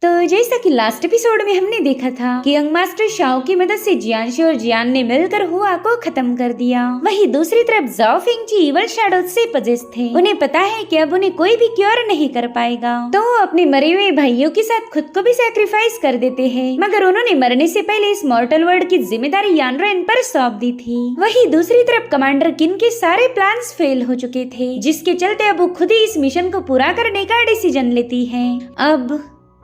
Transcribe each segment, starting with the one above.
तो जैसा कि लास्ट एपिसोड में हमने देखा था कि यंग मास्टर शाओ की मदद से जियांशी और जियान ने मिलकर हुआ को खत्म कर दिया। वहीं दूसरी तरफ जाओ फिंगची इवल शैडो से पजेस थे। उन्हें पता है कि अब उन्हें कोई भी क्योर नहीं कर पाएगा, तो वो अपने मरे हुए भाइयों के साथ खुद को भी सैक्रिफाइस कर देते हैं। मगर उन्होंने मरने से पहले इस मॉर्टल वर्ल्ड की जिम्मेदारी यानरेन पर सौंप दी थी। वहीं दूसरी तरफ कमांडर किन के सारे प्लान्स फेल हो चुके थे, जिसके चलते अब वो खुद ही इस मिशन को पूरा करने का डिसीजन लेती है। अब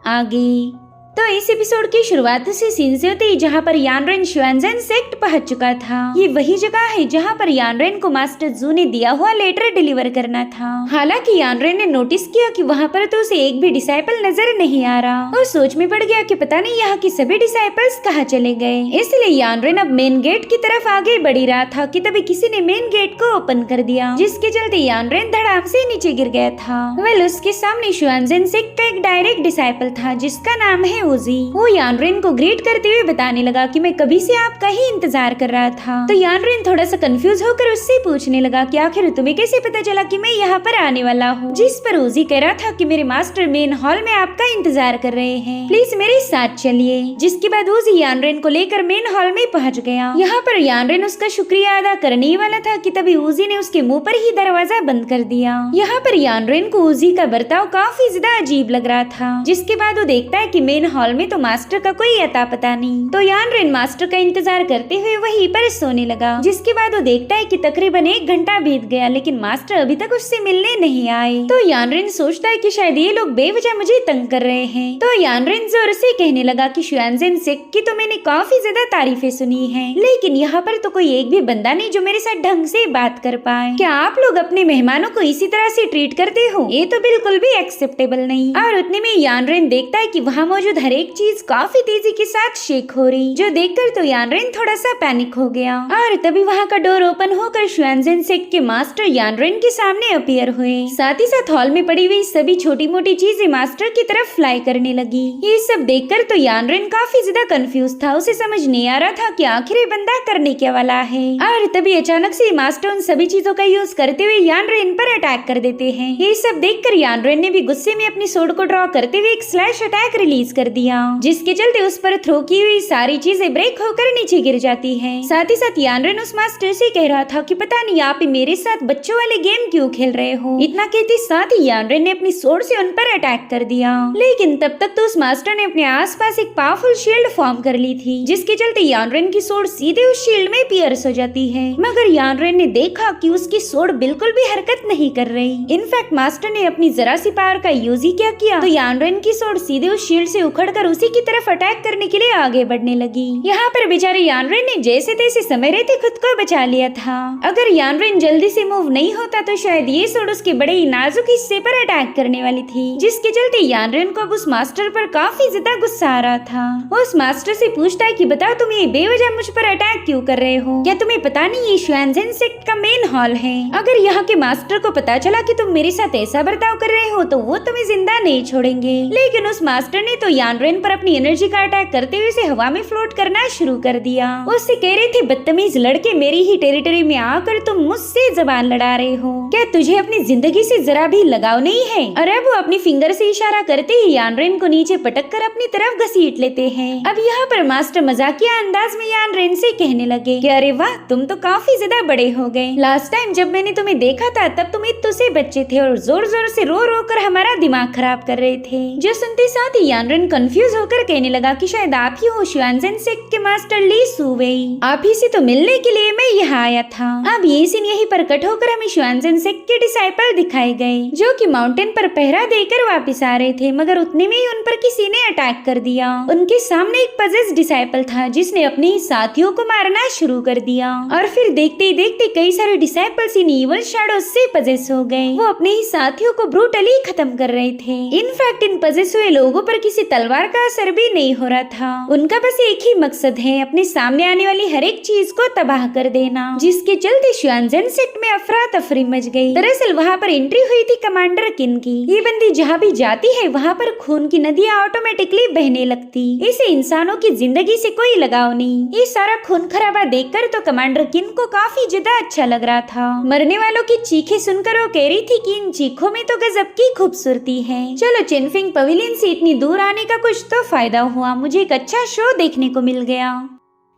आगे तो इस एपिसोड की शुरुआत से सीन से होती जहाँ पर यानरेन शुआनजेन सेक्ट पहुंच चुका था। ये वही जगह है जहाँ पर यानरेन को मास्टर जू ने दिया हुआ लेटर डिलीवर करना था। हालांकि यानरेन ने नोटिस किया कि वहाँ पर तो उसे एक भी डिसाइपल नजर नहीं आ रहा और सोच में पड़ गया कि पता नहीं यहाँ के सभी डिसाइपल्स कहाँ चले गए। इसलिए यानरेन अब मेन गेट की तरफ आगे बढ़ ही रहा था कि तभी किसी ने मेन गेट को ओपन कर दिया, जिसके चलते यानरेन धड़ाम से नीचे गिर गया था। वेल उसके सामने शुआनजेन सेक्ट का एक डायरेक्ट डिसाइपल था जिसका नाम है ओजी। वो यानरेन को ग्रीट करते हुए बताने लगा कि मैं कभी से आपका ही इंतजार कर रहा था। तो यानरेन थोड़ा सा कंफ्यूज होकर उससे पूछने लगा कि आखिर तुम्हें कैसे पता चला कि मैं यहाँ पर आने वाला हूँ। जिस पर ओजी कह रहा था कि मेरे मास्टर मेन हॉल में आपका इंतजार कर रहे हैं, प्लीज मेरे साथ चलिए। जिसके बाद ओजी यानरेन को लेकर मेन हॉल में पहुँच गया। यहाँ पर यानरेन उसका शुक्रिया अदा करने ही वाला था कि तभी ओजी ने उसके मुँह पर ही दरवाजा बंद कर दिया। यहाँ पर यानरेन को ओजी का बर्ताव काफी ज्यादा अजीब लग रहा था। जिसके बाद वो देखता है कि मेन हॉल में तो मास्टर का कोई अता पता नहीं। तो यानरेन मास्टर का इंतजार करते हुए वहीं पर सोने लगा। जिसके बाद वो देखता है कि तकरीबन 1 घंटा बीत गया लेकिन मास्टर अभी तक उससे मिलने नहीं आए। तो यानरेन सोचता है कि शायद ये लोग बेवजह मुझे तंग कर रहे हैं। तो यानरेन जोर से कहने लगा कि शुआनजेन सेक्ट की तो मैंने काफी ज्यादा तारीफें सुनी है, लेकिन यहाँ पर तो कोई एक भी बंदा नहीं जो मेरे साथ ढंग से बात कर पाए। क्या आप लोग अपने मेहमानों को इसी तरह से ट्रीट करते हो? ये तो बिल्कुल भी एक्सेप्टेबल नहीं। और उतने में यानरेन देखता है कि वहाँ मौजूद हर एक चीज काफी तेजी के साथ शेक हो रही, जो देखकर तो यानरेन थोड़ा सा पैनिक हो गया। और तभी वहाँ का डोर ओपन होकर शुआनजेन सेक्ट के मास्टर यानरेन के सामने अपीयर हुए। साथ ही साथ हॉल में पड़ी हुई सभी छोटी मोटी चीजें मास्टर की तरफ फ्लाई करने लगी। ये सब देखकर तो यानरेन काफी ज्यादा कंफ्यूज था। उसे समझ नहीं आ रहा था कि आखिर ये बंदा करने क्या वाला है। और तभी अचानक से मास्टर उन सभी चीजों का यूज करते हुए यानरेन पर अटैक कर देते हैं। ये सब देखकर यानरेन ने भी गुस्से में अपनी सोर्ड को ड्रॉ करते हुए एक स्लैश अटैक रिलीज कर दिया, जिसके चलते उस पर थ्रो की हुई सारी चीजें ब्रेक होकर नीचे गिर जाती हैं। साथ ही साथ यानरेन उस मास्टर से कह रहा था कि पता नहीं आप मेरे साथ बच्चों वाले गेम क्यों खेल रहे हो। इतना कहते साथ ही यानरेन ने अपनी सोर्ड से उन पर अटैक कर दिया, लेकिन तब तक तो उस मास्टर ने अपने आसपास एक पावरफुल शील्ड फॉर्म कर ली थी, जिसके चलते यानरेन की सोर्ड सीधे उस शील्ड में पियर्स हो जाती है। मगर यानरेन ने देखा कि उसकी सोर्ड बिल्कुल भी हरकत नहीं कर रही। इनफैक्ट मास्टर ने अपनी जरा सी पावर का यूज ही क्या किया तो यानरेन की सोर्ड सीधे उस शील्ड से उखड़कर उसी की तरफ अटैक करने के लिए आगे बढ़ने लगी। यहाँ पर बेचारे यानरेन ने जैसे तैसे समय रहते खुद को बचा लिया था। अगर यानरेन जल्दी से मूव नहीं होता तो शायद ये सोर्ड उसके बड़े ही नाजुक हिस्से पर अटैक करने वाली थी, जिसके चलते यानरेन को अब उस मास्टर पर काफी ज्यादा गुस्सा आ रहा था। वो उस मास्टर से पूछता है कि बताओ तुम ये बेवजह मुझ पर अटैक क्यों कर रहे हो? क्या तुम्हें पता नहीं ये शुआनजेन सेक्ट का मेन हॉल है? अगर यहाँ के मास्टर को पता चला कि तुम मेरे साथ ऐसा बर्ताव कर रहे हो तो वो तुम्हें जिंदा नहीं छोड़ेंगे। लेकिन उस मास्टर ने तो यानरेन पर अपनी एनर्जी का अटैक करते हुए उसे हवा में फ्लोट करना शुरू कर दिया। उससे कह रहे थे बदतमीज लड़के, मेरी ही टेरिटरी में आकर तुम मुझसे जबान लड़ा रहे हो। क्या तुझे अपनी जिंदगी से जरा भी लगाव नहीं है? और अब वो अपनी फिंगर से इशारा करते ही यानरेन को नीचे पटक कर अपनी तरफ घसीट लेते हैं। अब यहाँ पर मास्टर मजाकिया अंदाज में यानरेन से कहने लगे कि अरे वाह, तुम तो काफी ज्यादा बड़े हो गए। लास्ट टाइम जब मैंने तुम्हें देखा था तब तुम इतने से बच्चे थे और जोर जोर से रो रो कर हमारा दिमाग खराब कर रहे थे। जो सुनते साथ ही यानरेन कंफ्यूज होकर कहने लगा कि शायद आप ही हो शुआनजेन सेक्ट के मास्टर ली सुवेई। आप ही से तो मिलने के लिए मैं यहाँ आया था। अब ये सीन यहीं पर कट होकर हमें शुआनजेन सेक्ट के डिसाइपल दिखाए गए, जो कि माउंटेन पर पहरा देकर वापस आ रहे थे। मगर उतने में ही उन पर किसी ने अटैक कर दिया। उनके सामने एक पजेस डिसाइपल था जिसने अपने ही साथियों को मारना शुरू कर दिया। और फिर देखते ही देखते कई सारे डिसाइपल्स इन इवल शैडो से पजेस हो गए। वो अपने ही साथियों को ब्रूटली खत्म कर रहे थे। इनफैक्ट इन पजेस हुए लोगों पर किसी तलवार का असर भी नहीं हो रहा था। उनका बस एक ही मकसद है, अपने सामने आने वाली हर एक चीज को तबाह कर देना, जिसके चलते शुआनजेन सेक्ट में अफरा तफरी मच गई। दरअसल वहाँ पर एंट्री हुई थी कमांडर किन की। ये बंदी जहाँ भी जाती है वहाँ पर खून की नदियाँ ऑटोमेटिकली बहने लगती। इसे इंसानों की जिंदगी से कोई लगाव नहीं। ये सारा खून खराबा देखकर तो कमांडर किन को काफी ज्यादा अच्छा लग रहा था। मरने वालों की चीखें सुनकर वो कह रही थी कि इन चीखों में तो गजब की खूबसूरती है। चलो चेनफिंग पवेलियन से इतनी दूर आने का का कुछ तो फायदा हुआ, मुझे एक अच्छा शो देखने को मिल गया।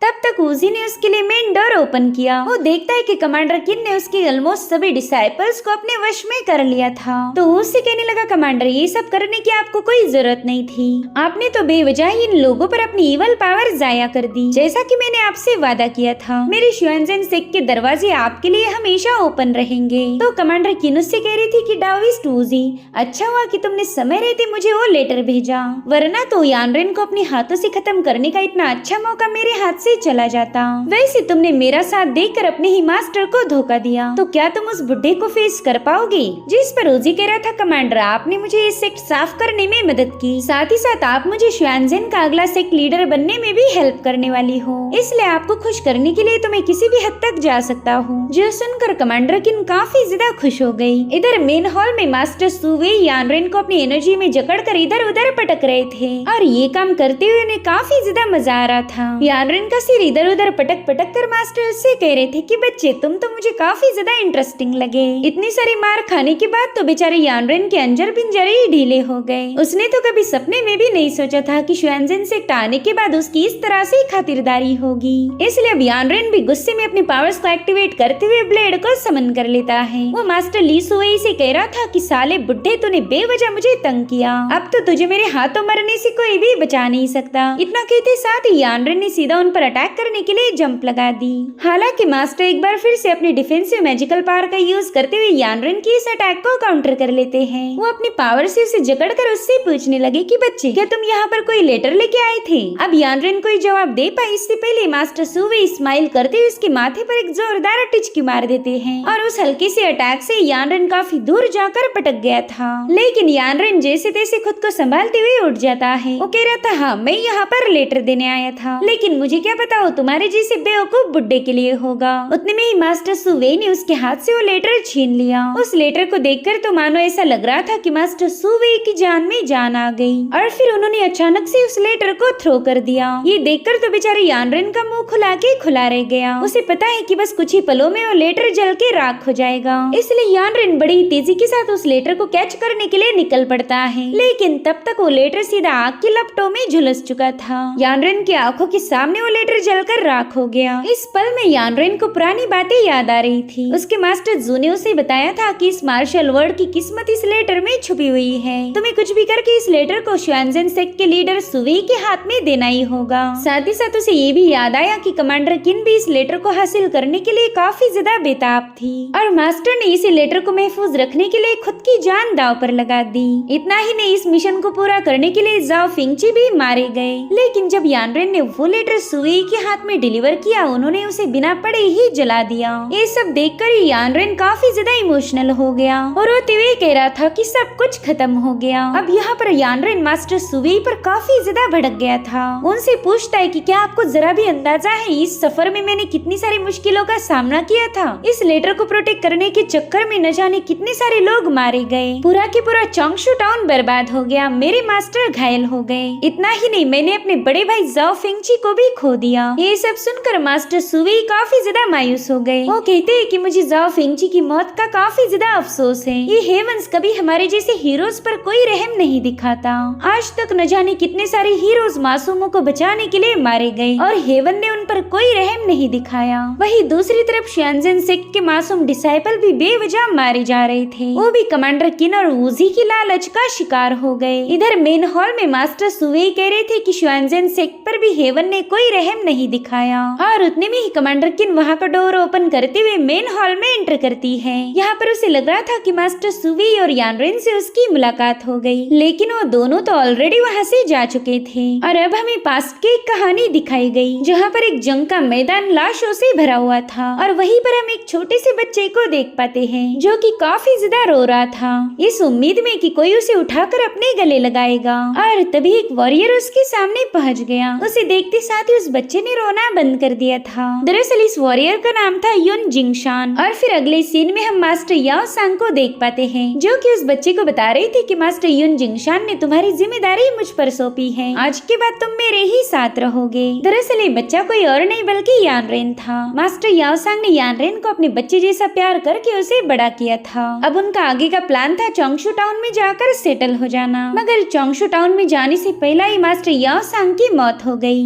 तब तक उजी ने उसके लिए मेन डोर ओपन किया। वो देखता है कि कमांडर किन ने उसके ऑलमोस्ट सभी डिसाइपल्स को अपने वश में कर लिया था। तो उससे कहने लगा, कमांडर ये सब करने की आपको कोई जरूरत नहीं थी, आपने तो बेवजह ही इन लोगों पर अपनी इवल पावर जाया कर दी। जैसा कि मैंने आपसे वादा किया था, मेरे शुएनजेन सेक्ट के दरवाजे आपके लिए हमेशा ओपन रहेंगे। तो कमांडर किन उससे कह रही थी कि डाओइस्ट उजी, अच्छा हुआ कि तुमने समय रहते मुझे वो लेटर भेजा, वरना तो यानरेन को अपने हाथों से खत्म करने का इतना अच्छा मौका मेरे हाथ से चला जाता। वैसे तुमने मेरा साथ देकर अपने ही मास्टर को धोखा दिया, तो क्या तुम उस बुड्ढे को फेस कर पाओगे? जिस पर उजी कह रहा था, कमांडर आपने मुझे इस सेक्ट साफ करने में मदद की, साथ ही साथ आप मुझे शुएनजेन का अगला सेक्ट लीडर बनने में भी हेल्प करने वाली हो, इसलिए आपको खुश करने के लिए तो मैं किसी भी हद तक जा सकता हूँ। जो सुनकर कमांडर किन काफी ज्यादा खुश हो गयी। इधर मेन हॉल में मास्टर सुवे यानरेन को अपनी एनर्जी में जकड़कर इधर उधर पटक रहे थे और ये काम करते हुए उन्हें काफी ज्यादा मजा आ रहा था। यानरेन का सिर इधर उधर पटक पटक कर मास्टर से कह रहे थे कि बच्चे तुम तो मुझे काफी ज्यादा इंटरेस्टिंग लगे। इतनी सारी मार खाने के बाद तो बेचारे यानरेन के अंजर पिंजरे ही ढीले हो गए। उसने तो कभी सपने में भी नहीं सोचा था कि शुएनजेन सेक्ट आने के बाद उसकी इस तरह से खातिरदारी होगी। इसलिए अब यानरेन भी गुस्से में अपनी पावर्स को एक्टिवेट करते हुए ब्लेड को समन कर लेता है। वो मास्टर ली सुवेई से कह रहा था कि साले बुड्ढे तूने बेवजह मुझे तंग किया, अब तो तुझे मेरे हाथों मरने से कोई भी बचा नहीं सकता। इतना कहते साथ ही यानरेन ने सीधा उन पर अटैक करने के लिए जंप लगा दी। हालांकि मास्टर एक बार फिर से अपनी डिफेंसिव मैजिकल पावर का यूज करते हुए यानरेन की इस अटैक को काउंटर कर लेते हैं। वो अपनी पावर से उसे जकड़कर उससे पूछने लगे कि बच्चे क्या तुम यहाँ पर कोई लेटर लेके आए थे? अब यानरेन कोई जवाब दे पाए इससे पहले मास्टर सुवे स्माइल करते हुए उसके माथे पर एक जोरदार टिचकी मार देते हैं और उस हल्के से अटैक से यानरेन काफी दूर जाकर पटक गया था। लेकिन यानरेन जैसे तैसे खुद को संभालते हुए उठ जाता है। वो कह रहा था, हाँ मैं यहाँ पर लेटर देने आया था, लेकिन मुझे क्या पता हो तुम्हारे जैसे बेवकूफ बुड्ढे के लिए होगा। उतने में ही मास्टर सुवे ने उसके हाथ से वो लेटर छीन लिया। उस लेटर को देखकर तो मानो ऐसा लग रहा था कि मास्टर सुवे की जान में जान आ गई और फिर उन्होंने अचानक से उस लेटर को थ्रो कर दिया। ये देखकर तो बेचारे यानरेन का मुंह खुला के खुला रह गया। उसे पता है कि बस कुछ ही पलों में वो लेटर जल के राख हो जाएगा, इसलिए यानरेन बड़ी तेजी के साथ उस लेटर को कैच करने के लिए निकल पड़ता है। लेकिन तब तक वो लेटर सीधा आग की लपटों में झुलस चुका था। यानरेन की आंखों के सामने वो लेटर जलकर राख हो गया। इस पल में यानरेन को पुरानी बातें याद आ रही थी। उसके मास्टर जू ने उसे बताया था कि इस मार्शल वर्ल्ड की किस्मत इस लेटर में छुपी हुई है, तुम्हें कुछ भी करके इस लेटर को शुएनजेन सेक्ट के लीडर सुवे के हाथ में देना ही होगा। साथ ही साथ उसे ये भी याद आया कि कमांडर किन भी इस लेटर को हासिल करने के लिए काफी ज्यादा बेताब थी और मास्टर ने इस लेटर को महफूज रखने के लिए खुद की जान दांव पर लगा दी। इतना ही नहीं, इस मिशन को पूरा करने के लिए जाओ फिंगची भी मारे गए। लेकिन जब यानरेन ने वो लेटर सुवे के हाथ में डिलीवर किया, उन्होंने उसे बिना पढ़े ही जला दिया। ये सब देखकर यानरेन काफी ज्यादा इमोशनल हो गया और रोते हुए कह रहा था कि सब कुछ खत्म हो गया। अब यहाँ पर यानरेन मास्टर सुवे पर काफी ज्यादा भड़क गया था। उनसे पूछता है कि क्या आपको जरा भी अंदाजा है इस सफर में मैंने कितनी सारी मुश्किलों का सामना किया था? इस लेटर को प्रोटेक्ट करने के चक्कर में न जाने कितने सारे लोग मारे गए, पूरा के पूरा चोंगशू टाउन बर्बाद हो गया, मेरे मास्टर घायल हो गए। इतना ही नहीं, मैंने अपने बड़े भाई जाओ फिंगची को भी खो दिया। ये सब सुनकर मास्टर सुवे काफी ज्यादा मायूस हो गए। वो कहते हैं कि मुझे जाओ फिंगची की मौत का काफी ज्यादा अफसोस है। ये हेवंस कभी हमारे जैसे हीरोज पर कोई रहम नहीं दिखाता। आज तक न जाने कितने सारे हीरोज मासूमों को बचाने के लिए मारे गए और हेवन ने उन पर कोई रहम नहीं दिखाया। वही दूसरी तरफ शुएनजेन सेक्ट के मासूम डिसाइपल भी बेवजह मारे जा रहे थे। वो भी कमांडर किन और उजी की लालच का शिकार हो गए। इधर मेन हॉल में मास्टर सुवे कह रहे थे कि शुएनजेन सेक्ट पर भी हेवन ने कोई रहम नहीं दिखाया और उतने में ही कमांडर किन वहाँ का डोर ओपन करते हुए मेन हॉल में एंटर करती है। यहाँ पर उसे लग रहा था कि मास्टर सुवे और यानरेन से उसकी मुलाकात हो गई, लेकिन वो दोनों तो ऑलरेडी वहाँ से जा चुके थे और अब हमें पास्ट की एक कहानी दिखाई गई जहाँ पर एक जंग का मैदान लाशों से भरा हुआ था और वहीं पर हम एक छोटे से बच्चे को देख पाते हैं जो कि काफी ज्यादा रो रहा था, इस उम्मीद में कि कोई उसे उठाकर अपने गले लगाएगा। और तभी एक वॉरियर उसके सामने पहुंच गया। उसे देखते साथ ही उस बच्चे ने रोना बंद कर दिया था। दरअसल इस वॉरियर का नाम था युन जिंगशान। और फिर अगले सीन में हम मास्टर याओ सांग को देख पाते हैं, जो कि उस बच्चे को बता रही थी कि मास्टर युन जिंगशान ने तुम्हारी जिम्मेदारी मुझ पर सौंपी है, आज के बाद तुम मेरे ही साथ रहोगे। दरअसल ये बच्चा कोई और नहीं बल्कि यानरेन था। मास्टर याओ सांग ने यानरेन को अपने बच्चे जैसा प्यार करके उसे बड़ा किया था। अब उनका आगे का प्लान था चोंगशू टाउन में जाकर सेटल हो जाना, मगर चोंगशू टाउन में जाने से पहले ही मास्टर याओ सांग की मौत हो गई।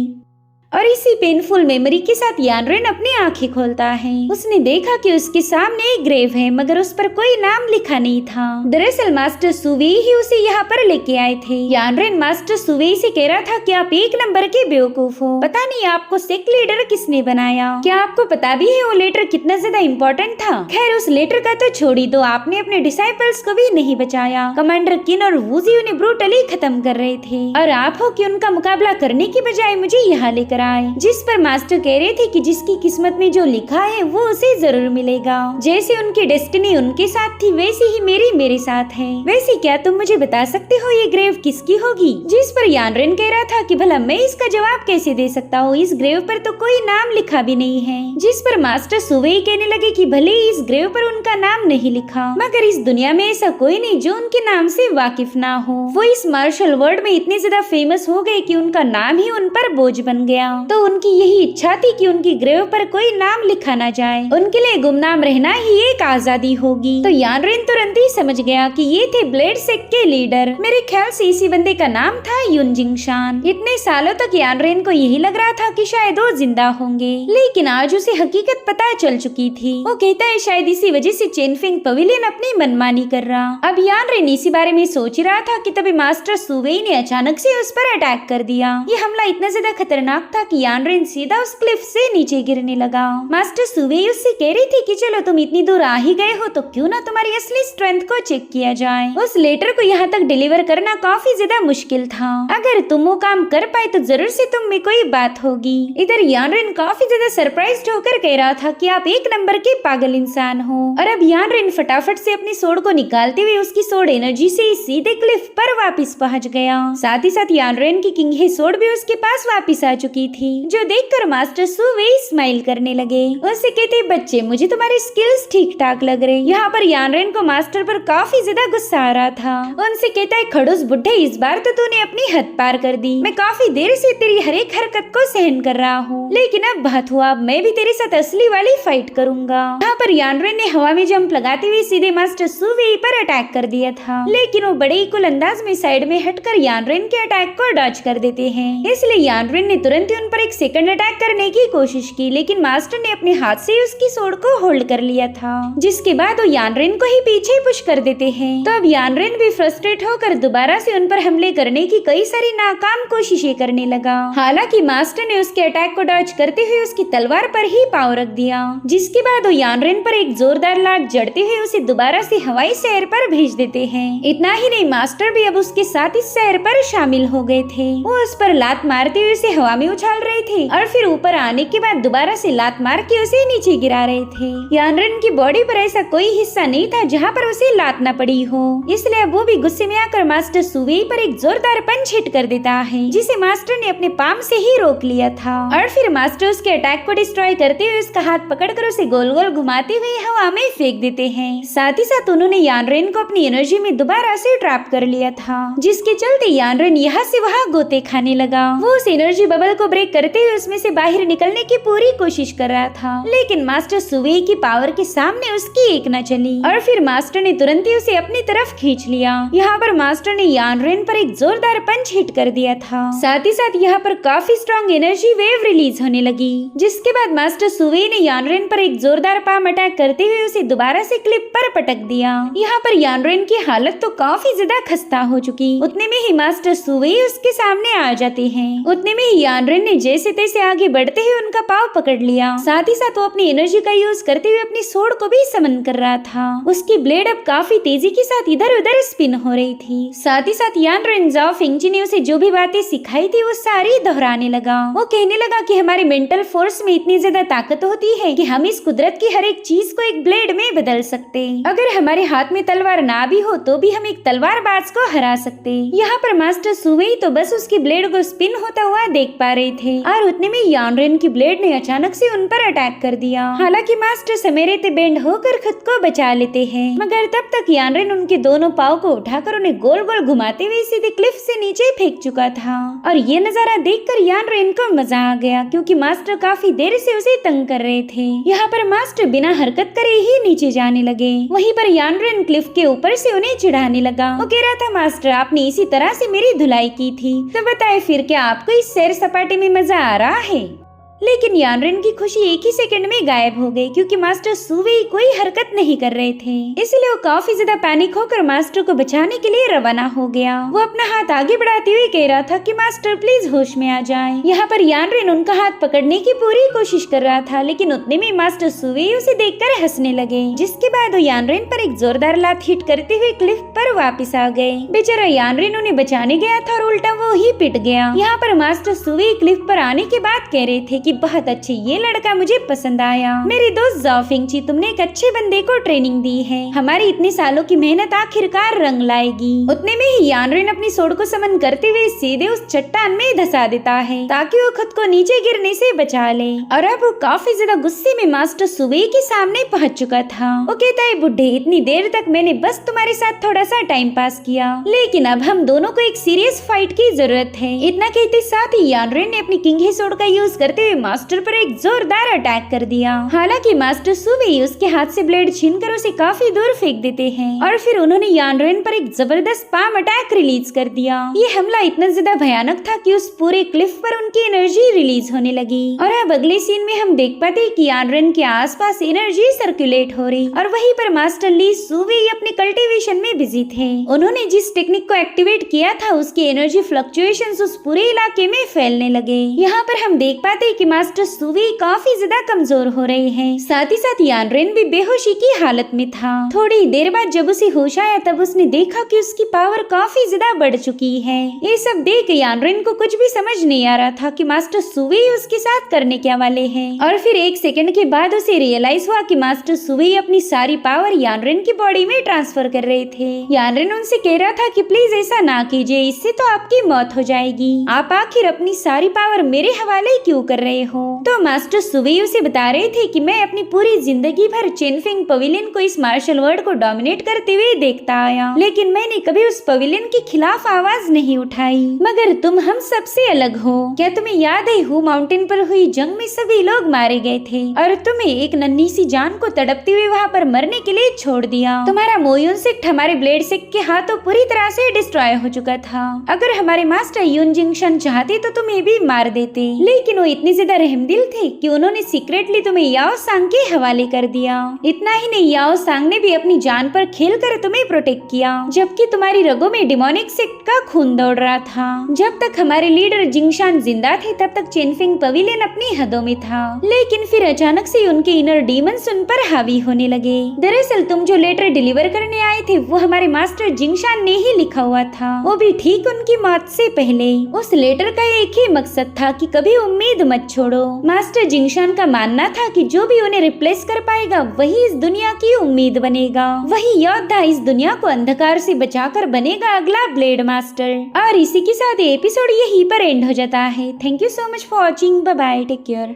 और इसी पेनफुल मेमोरी के साथ यानरेन अपनी आंखें खोलता है। उसने देखा कि उसके सामने एक ग्रेव है, मगर उस पर कोई नाम लिखा नहीं था। दरअसल मास्टर सुवेई ही उसे यहाँ पर लेके आए थे। यानरेन मास्टर सुवेई से कह रहा था कि आप एक नंबर के बेवकूफ हो, पता नहीं आपको सेक्ट लीडर किसने बनाया। क्या आपको पता भी है वो लेटर कितना ज्यादा इम्पोर्टेंट था? खैर उस लेटर का तो छोड़ ही दो, आपने अपने डिसाइपल्स को भी नहीं बचाया। कमांडर किन और वूजी उन्हें ब्रूटली खत्म कर रहे थे, और आप हो कि उनका मुकाबला करने की बजाय मुझे यहाँ लेकर आए। जिस पर मास्टर कह रहे थे कि जिसकी किस्मत में जो लिखा है वो उसे जरूर मिलेगा। जैसे उनकी डेस्टिनी उनके साथ थी, वैसी ही मेरे साथ है। वैसे क्या तुम मुझे बता सकते हो ये ग्रेव किसकी होगी? जिस पर यानरेन कह रहा था कि भला मैं इसका जवाब कैसे दे सकता हूँ, इस ग्रेव पर तो कोई नाम लिखा भी नहीं है। जिस पर मास्टर सुवेई कहने लगे कि भले ही इस ग्रेव पर उनका नाम नहीं लिखा, मगर इस दुनिया में ऐसा कोई नहीं जो उनके नाम से वाकिफ ना हो। वो इस मार्शल वर्ल्ड में इतने ज्यादा फेमस हो गए कि उनका नाम ही उन पर बोझ बन गया। तो उनकी यही इच्छा थी कि उनकी ग्रेव पर कोई नाम लिखा ना जाए, उनके लिए गुमनाम रहना ही एक आजादी होगी। तो यानरेन तुरंत ही समझ गया कि ये थे ब्लेड सेक्ट के लीडर। मेरे ख्याल से इसी बंदे का नाम था युन जिंगशान। इतने सालों तक यानरेन को यही लग रहा था कि शायद वो जिंदा होंगे, लेकिन आज उसे हकीकत पता चल चुकी थी। वो कहता है शायद इसी वजह से चेनफिंग पवेलियन अपनी मनमानी कर रहा। अब यानरेन इसी बारे में सोच रहा था कि तभी मास्टर सुवेई ने अचानक से उस पर अटैक कर दिया। ये हमला इतना ज्यादा खतरनाक था कि यानरेन सीधा उस क्लिफ से नीचे गिरने लगा। मास्टर सुवेई उससे कह रही थी कि चलो तुम इतनी दूर आ ही गए हो तो क्यों ना तुम्हारी असली स्ट्रेंथ को चेक किया जाए। उस लेटर को यहाँ तक डिलीवर करना काफी ज्यादा मुश्किल था। अगर तुम वो काम कर पाए तो जरूर से तुम में कोई बात होगी। इधर यानरेन काफी ज्यादा सरप्राइज्ड होकर कह रहा था कि आप एक नंबर के पागल इंसान हो। और अब यानरेन फटाफट से अपनी सोड को निकालते हुए उसकी सोड एनर्जी से सीधे क्लिफ पर वापस पहुंच गया। साथ ही साथ यानरेन की किंग हे सोड भी उसके पास वापस आ चुकी थी, जो देखकर मास्टर सुवेई स्माइल करने लगे। उससे कहते बच्चे मुझे तुम्हारी स्किल्स ठीक ठाक लग रही। यहाँ पर यानरेन को मास्टर पर काफी ज्यादा गुस्सा आ रहा था। उनसे कहता है खड़ूस बुढ़े, इस बार तो तूने अपनी हद पार कर दी। मैं काफी देर से तेरी हर एक हरकत को सहन कर रहा हूँ, लेकिन अब बात हुआ, अब मैं भी तेरे साथ असली वाली फाइट करूंगा। यहाँ पर यानरेन ने हवा में जंप लगाते हुए सीधे मास्टर सुवेई पर अटैक कर दिया था, लेकिन वो बड़े ही कुल अंदाज में साइड में हटकर यानरेन के अटैक को डॉज कर देते हैं। इसलिए यानरेन ने तुरंत ही उन पर एक सेकंड अटैक करने की कोशिश की, लेकिन मास्टर ने अपने हाथ से उसकी सोड को होल्ड कर लिया था, जिसके बाद वो यानरेन को ही पीछे पुश कर देते हैं। तो अब यानरेन भी फ्रस्ट्रेट होकर दोबारा से उन पर हमले करने की कई सारी नाकाम कोशिशें करने लगा। हालांकि मास्टर ने उसके अटैक को डॉज करते हुए उसकी तलवार पर ही पाव रख दिया, जिसके बाद वो यानरेन पर एक जोरदार लात जड़ते हुए उसे दोबारा से हवाई शहर पर भेज देते हैं। इतना ही नहीं, मास्टर भी अब उसके साथ इस शहर पर शामिल हो गए थे। वो उस पर लात मारते हुए उसे हवा में उछाल रहे थे और फिर ऊपर आने के बाद दोबारा से लात मार के उसे नीचे गिरा रहे थे। यानरेन की बॉडी पर ऐसा कोई हिस्सा नहीं था जहाँ पर उसे लात न पड़ी हो, इसलिए वो भी गुस्से में आकर मास्टर सुवेई पर एक जोरदार पंच हिट कर देता है, जिसे मास्टर ने अपने पाम से ही रोक लिया था। और फिर मास्टर उसके अटैक को डिस्ट्रॉय करते हुए उसका हाथ पकड़कर उसे गोल गोल घुमाते हुए हवा में फेंक देते हैं। साथ ही साथ उन्होंने यानरेन को अपनी एनर्जी में दोबारा से ट्रैप कर लिया था, जिसके चलते यानरेन यहाँ से वहाँ गोते खाने लगा। वो उस एनर्जी बबल को ब्रेक करते हुए उसमें से बाहर निकलने की पूरी कोशिश कर रहा था, लेकिन मास्टर सुवेई की पावर के सामने उसकी एक न चली और फिर मास्टर ने तुरंत ही उसे अपनी तरफ खींच लिया। यहाँ पर मास्टर ने यानरेन पर एक जोरदार पंच हिट कर दिया था। साथ ही साथ यहाँ पर काफी स्ट्रॉन्ग एनर्जी वेव रिलीज होने लगी, जिसके बाद मास्टर सुवेई ने यानरेन पर एक जोरदार पाम अटैक करते हुए उसे दोबारा से क्लिप पर पटक दिया। यहाँ पर यानरेन की हालत तो काफी ज्यादा खस्ता हो चुकी। उतने में ही मास्टर सुवेई उसके सामने आ जाते हैं। उतने में ही यानरेन ने जैसे तैसे आगे बढ़ते हुए उनका पाव पकड़ लिया। साथ ही साथ वो अपनी एनर्जी का यूज करते हुए अपनी सोड को भी समन कर रहा था। उसकी ब्लेड अब काफी तेजी के साथ इधर उधर स्पिन हो रही थी। साथ ही साथ यानरेन जाओ फिंगजी ने उसे जो भी बातें सिखाई थी वो सारी दोहराने लगा। वो कहने लगा कि हमारे मेंटल फोर्स में इतनी ज्यादा ताकत होती है कि हम इस कुदरत की हर एक चीज को एक ब्लेड में बदल सकते। अगर हमारे हाथ में तलवार ना भी हो तो भी हम एक तलवारबाज को हरा सकते। यहाँ पर मास्टर सुवेई तो बस उसकी ब्लेड को स्पिन होता हुआ देख पा रहे थे और उतने में यानरेन की ब्लेड ने अचानक से उन पर अटैक कर दिया। हालांकि मास्टर समेरे ते बेंड होकर खुद को बचा लेते हैं, मगर तब तक यानरेन उनके दोनों पाँव को उठाकर उन्हें गोल गोल घुमाते हुए सीधे क्लिफ से नीचे फेंक चुका था। और ये नजारा देखकर यानरेन को मजा आ गया, क्योंकि मास्टर काफी देर से उसे तंग कर रहे थे। यहाँ पर मास्टर बिना हरकत करे ही नीचे जाने लगे। वहीं पर यानरेन क्लिफ के ऊपर से उन्हें चिढ़ाने लगा। वो कह रहा था, मास्टर आपने इसी तरह से मेरी धुलाई की थी, तो बताए फिर क्या आपको इस सैर सपाटे में मजा आ रहा है? लेकिन यानरेन की खुशी एक ही सेकंड में गायब हो गई, क्योंकि मास्टर सुवेई कोई हरकत नहीं कर रहे थे। इसलिए वो काफी ज्यादा पैनिक होकर मास्टर को बचाने के लिए रवाना हो गया। वो अपना हाथ आगे बढ़ाते हुए कह रहा था कि मास्टर प्लीज होश में आ जाएं। यहाँ पर यानरेन उनका हाथ पकड़ने की पूरी कोशिश कर रहा था, लेकिन उतने में मास्टर सुवेई उसे देखकर हंसने लगे, जिसके बाद वो यानरेन पर एक जोरदार लात हिट करते हुए क्लिफ पर वापिस आ गए। बेचारा यानरेन उन्हें बचाने गया था और उल्टा वो ही पिट गया। यहाँ पर मास्टर सुवेई क्लिफ पर आने के बाद कह रहे थे कि बहुत अच्छे, ये लड़का मुझे पसंद आया। मेरी दोस्त ज़ाओ फिंगची, तुमने एक अच्छे बंदे को ट्रेनिंग दी है। हमारी इतने सालों की मेहनत आखिरकार रंग लाएगी। उतने में ही यानरेन अपनी सोड को समन करते हुए सीधे उस चट्टान में धसा देता है, ताकि वो खुद को नीचे गिरने से बचा ले। और अब वो काफी ज्यादा गुस्से में मास्टर सुवेई के सामने पहुंच चुका था। वो कहता है, बुड्ढे, इतनी देर तक मैंने बस तुम्हारे साथ थोड़ा सा टाइम पास किया, लेकिन अब हम दोनों को एक सीरियस फाइट की जरूरत है। इतना कहते साथ ही यानरेन ने अपनी किंग सोड का यूज करते हुए मास्टर पर एक जोरदार अटैक कर दिया। हालांकि मास्टर सुवेई उसके हाथ से ब्लेड छीनकर उसे काफी दूर फेंक देते हैं, और फिर उन्होंने यानरेन पर एक जबरदस्त पाम अटैक रिलीज कर दिया। ये हमला इतना ज्यादा भयानक था कि उस पूरे क्लिफ पर उनकी एनर्जी रिलीज होने लगी। और अब अगले सीन में हम देख पाते कि यानरेन के आसपास एनर्जी सर्कुलेट हो रही, और वहीं पर मास्टर ली सुवेई अपने कल्टीवेशन में बिजी थे। उन्होंने जिस टेक्निक को एक्टिवेट किया था, उसकी एनर्जी फ्लक्चुएशंस उस पूरे इलाके में फैलने लगे। यहाँ पर हम देख पाते कि मास्टर सुवेई काफी ज्यादा कमजोर हो रहे हैं। साथ ही साथ यानरेन भी बेहोशी की हालत में था। थोड़ी देर बाद जब उसे होश आया, तब उसने देखा कि उसकी पावर काफी ज्यादा बढ़ चुकी है। ये सब देख यानरेन को कुछ भी समझ नहीं आ रहा था कि मास्टर सुवेई उसके साथ करने क्या वाले हैं। और फिर एक सेकंड के बाद उसे रियलाइज हुआ कि मास्टर सुवेई अपनी सारी पावर यानरेन की बॉडी में ट्रांसफर कर रहे थे। यानरेन उनसे कह रहा था कि प्लीज ऐसा ना कीजिए, इससे तो आपकी मौत हो जाएगी। आप आखिर अपनी सारी पावर मेरे हवाले क्यों कर रहे हो? तो मास्टर सुवेई उसे बता रहे थे कि मैं अपनी पूरी जिंदगी भर चेनफिंग पवेलियन को इस मार्शल वर्ल्ड को डोमिनेट करते हुए देखता आया, लेकिन मैंने कभी उस पवेलियन के खिलाफ आवाज नहीं उठाई। मगर तुम हम सबसे अलग हो। क्या तुम्हें याद है, हु माउंटेन पर हुई जंग में सभी लोग मारे गए थे, और तुम्हें एक नन्ही सी जान को तड़पते हुए वहाँ पर मरने के लिए छोड़ दिया। तुम्हारा मोयुन सेक्ट हमारे ब्लेड सेक्ट के हाथों पूरी तरह से डिस्ट्रॉय हो चुका था। अगर हमारे मास्टर यून जिंगशन चाहते तो तुम्हें भी मार देते, लेकिन वो इतने ज्यादा रहमदिल थे कि उन्होंने सीक्रेटली तुम्हें याओ सांग के हवाले कर दिया। इतना ही नहीं, याओ सांग ने भी अपनी जान पर खेलकर तुम्हें प्रोटेक्ट किया, जबकि तुम्हारी रगों में डिमोनिक सेक्ट का खून दौड़ रहा था। जब तक हमारे लीडर जिंगशान जिंदा थे, तब तक चेनफिंग पवेलियन अपनी हदों में था, लेकिन फिर अचानक से उनके इनर डीमंस उन पर हावी होने लगे। दरअसल तुम जो लेटर डिलीवर करने आए थे, वो हमारे मास्टर जिंगशान ने ही लिखा हुआ था, वो भी ठीक उनकी मौत से पहले। उस लेटर का एक ही मकसद था कि कभी उम्मीद मत छोड़ो। मास्टर जिंगशान का मानना था कि जो भी उन्हें रिप्लेस कर पाएगा, वही इस दुनिया की उम्मीद बनेगा। वही योद्धा इस दुनिया को अंधकार से बचाकर बनेगा अगला ब्लेड मास्टर। और इसी के साथ एपिसोड यहीं पर एंड हो जाता है। Thank you so much for watching. Bye bye, take care.